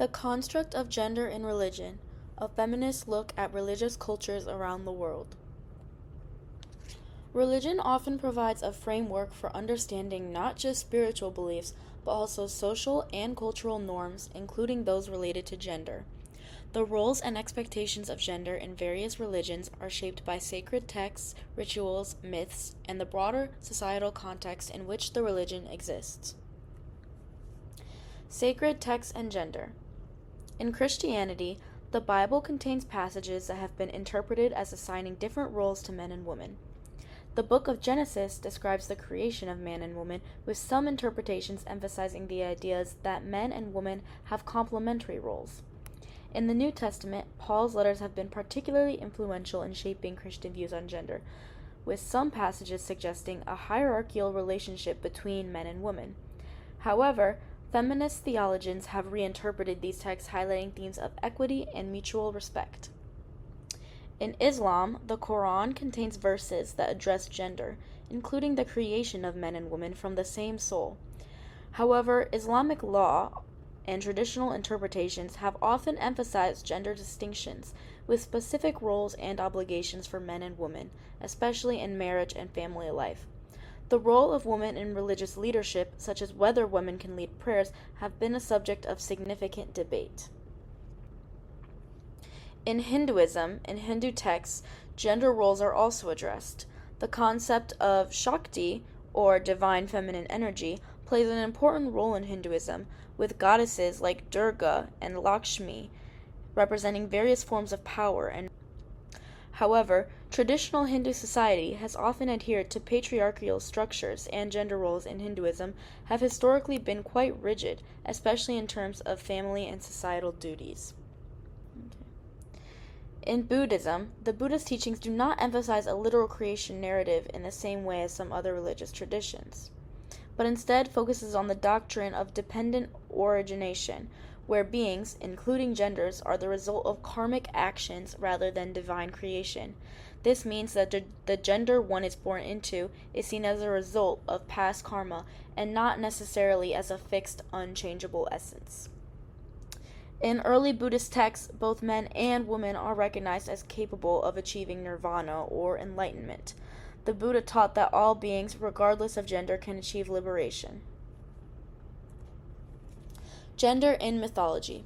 The construct of gender in religion, a feminist look at religious cultures around the world. Religion often provides a framework for understanding not just spiritual beliefs, but also social and cultural norms, including those related to gender. The roles and expectations of gender in various religions are shaped by sacred texts, rituals, myths, and the broader societal context in which the religion exists. Sacred texts and gender. In Christianity, the Bible contains passages that have been interpreted as assigning different roles to men and women. The book of Genesis describes the creation of man and woman, with some interpretations emphasizing the ideas that men and women have complementary roles. In the New Testament, Paul's letters have been particularly influential in shaping Christian views on gender, with some passages suggesting a hierarchical relationship between men and women. However, feminist theologians have reinterpreted these texts, highlighting themes of equity and mutual respect. In Islam, the Quran contains verses that address gender, including the creation of men and women from the same soul. However, Islamic law and traditional interpretations have often emphasized gender distinctions, with specific roles and obligations for men and women, especially in marriage and family life. The role of women in religious leadership, such as whether women can lead prayers, have been a subject of significant debate. In Hinduism, in Hindu texts, gender roles are also addressed. The concept of Shakti, or divine feminine energy, plays an important role in Hinduism, with goddesses like Durga and Lakshmi representing various forms of power and However, traditional Hindu society has often adhered to patriarchal structures, and gender roles in Hinduism have historically been quite rigid, especially in terms of family and societal duties. In Buddhism, the Buddhist teachings do not emphasize a literal creation narrative in the same way as some other religious traditions, but instead focuses on the doctrine of dependent origination, where beings, including genders, are the result of karmic actions rather than divine creation. This means that the gender one is born into is seen as a result of past karma and not necessarily as a fixed, unchangeable essence. In early Buddhist texts, both men and women are recognized as capable of achieving nirvana or enlightenment. The Buddha taught that all beings, regardless of gender, can achieve liberation. Gender in mythology.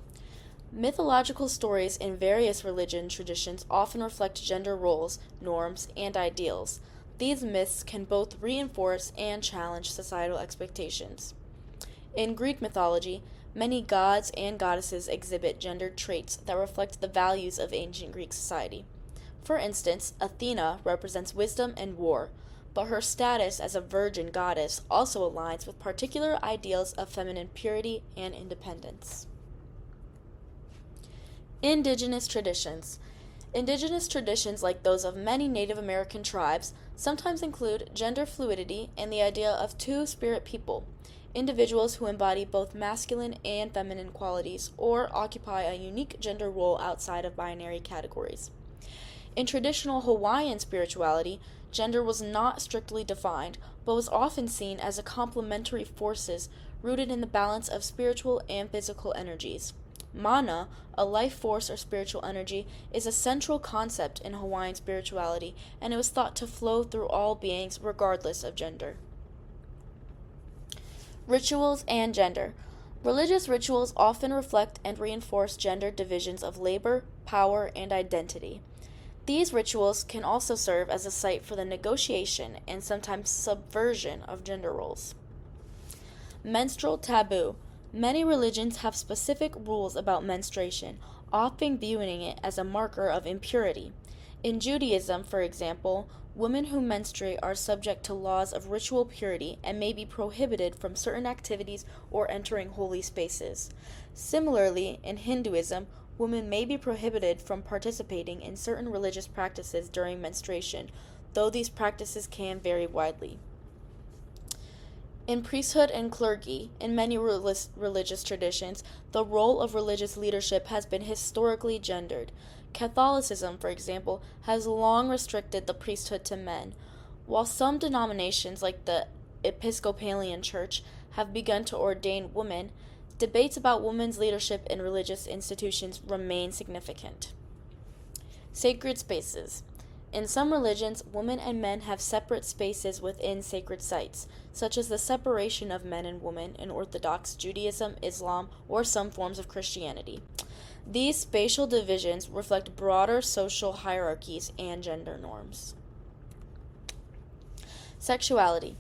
Mythological stories in various religion traditions often reflect gender roles, norms, and ideals. These myths can both reinforce and challenge societal expectations. In Greek mythology, many gods and goddesses exhibit gendered traits that reflect the values of ancient Greek society. For instance, Athena represents wisdom and war, but her status as a virgin goddess also aligns with particular ideals of feminine purity and independence. Indigenous traditions. Indigenous traditions, like those of many Native American tribes, sometimes include gender fluidity and the idea of two-spirit people, individuals who embody both masculine and feminine qualities or occupy a unique gender role outside of binary categories. In traditional Hawaiian spirituality, gender was not strictly defined, but was often seen as a complementary forces rooted in the balance of spiritual and physical energies. Mana, a life force or spiritual energy, is a central concept in Hawaiian spirituality, and it was thought to flow through all beings regardless of gender. Rituals and gender. Religious rituals often reflect and reinforce gender divisions of labor, power, and identity. These rituals can also serve as a site for the negotiation and sometimes subversion of gender roles. Menstrual taboo. Many religions have specific rules about menstruation, often viewing it as a marker of impurity. In Judaism, for example, women who menstruate are subject to laws of ritual purity and may be prohibited from certain activities or entering holy spaces. Similarly, in Hinduism, women may be prohibited from participating in certain religious practices during menstruation, though these practices can vary widely. In priesthood and clergy, in many religious traditions, the role of religious leadership has been historically gendered. Catholicism, for example, has long restricted the priesthood to men, while some denominations, like the Episcopalian Church, have begun to ordain women. Debates about women's leadership in religious institutions remain significant. Sacred spaces. In some religions, women and men have separate spaces within sacred sites, such as the separation of men and women in Orthodox Judaism, Islam, or some forms of Christianity. These spatial divisions reflect broader social hierarchies and gender norms. Sexuality.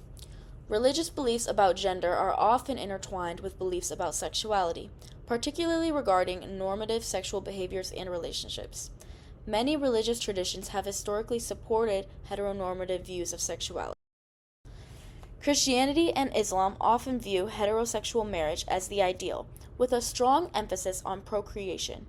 Religious beliefs about gender are often intertwined with beliefs about sexuality, particularly regarding normative sexual behaviors and relationships. Many religious traditions have historically supported heteronormative views of sexuality. Christianity and Islam often view heterosexual marriage as the ideal, with a strong emphasis on procreation.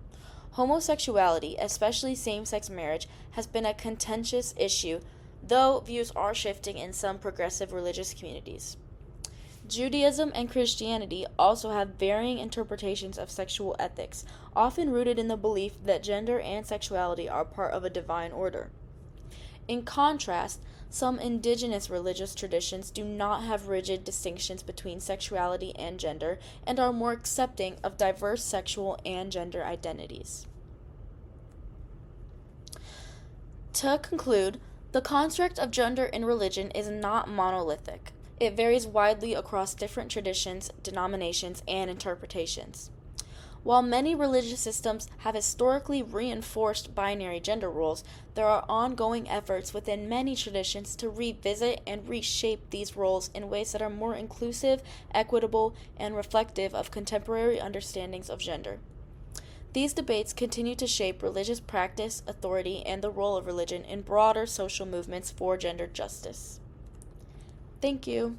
Homosexuality, especially same-sex marriage, has been a contentious issue, though views are shifting in some progressive religious communities. Judaism and Christianity also have varying interpretations of sexual ethics, often rooted in the belief that gender and sexuality are part of a divine order. In contrast, some indigenous religious traditions do not have rigid distinctions between sexuality and gender and are more accepting of diverse sexual and gender identities. To conclude, the construct of gender in religion is not monolithic. It varies widely across different traditions, denominations, and interpretations. While many religious systems have historically reinforced binary gender roles, there are ongoing efforts within many traditions to revisit and reshape these roles in ways that are more inclusive, equitable, and reflective of contemporary understandings of gender. These debates continue to shape religious practice, authority, and the role of religion in broader social movements for gender justice. Thank you.